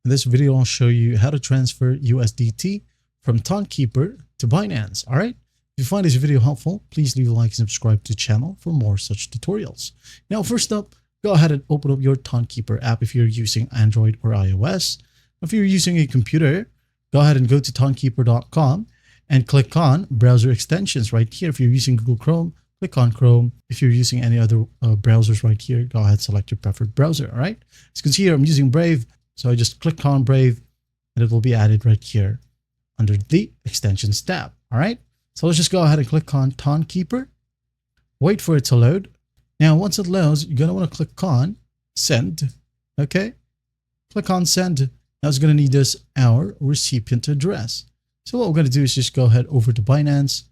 In this video, I'll show you how to transfer USDT from Tonkeeper to Binance. All right. If you find this video helpful, please leave a like and subscribe to the channel for more such tutorials. Now, first up, go ahead and open up your Tonkeeper app if you're using Android or iOS. If you're using a computer, go ahead and go to tonkeeper.com and click on browser extensions right here. If you're using Google Chrome, click on Chrome. If you're using any other browsers right here, go ahead and select your preferred browser. All right. As you can see here, I'm using Brave. So I just click on Brave and it will be added right here under the extensions tab. All right. So let's just go ahead and click on Tonkeeper. Wait for it to load. Now, once it loads, you're going to want to click on Send. Okay. Click on Send. Now it's going to need us our recipient address. So what we're going to do is just go ahead over to Binance,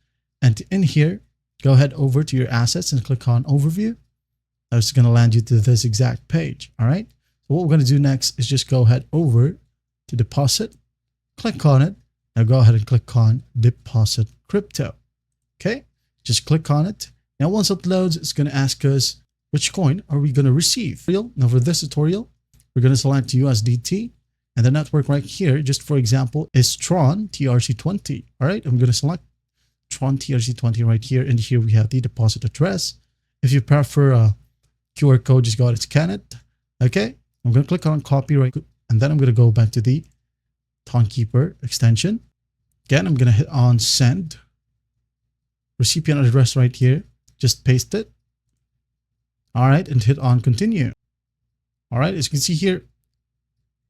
and in here, go ahead over to your assets and click on Overview. Now it's going to land you to this exact page. All right. So what we're going to do next is just go ahead over to Deposit. Click on it. Now go ahead and click on Deposit Crypto. Okay. Just click on it. Now once it loads, it's going to ask us which coin are we going to receive. Now for this tutorial, we're going to select USDT. And the network right here, just for example, is Tron TRC20. All right. I'm going to select Tron TRC20 right here. And here we have the deposit address. If you prefer a QR code, just go ahead and scan it. Okay. I'm going to click on copy right. And then I'm going to go back to the Tonkeeper extension. Again, I'm going to hit on send. Recipient address right here. Just paste it. All right. And hit on continue. All right. As you can see here,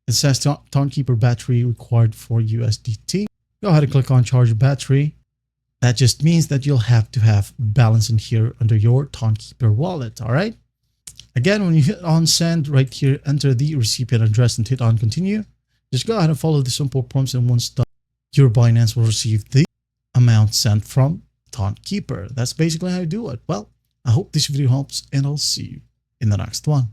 it says Tonkeeper battery required for USDT. Go ahead and click on charge battery. That just means that you'll have to have balance in here under your Tonkeeper wallet. All right. Again, when you hit on send right here, enter the recipient address and hit on continue. Just go ahead and follow the simple prompts, and once done, your Binance will receive the amount sent from Tonkeeper. That's basically how you do it. Well, I hope this video helps, and I'll see you in the next one.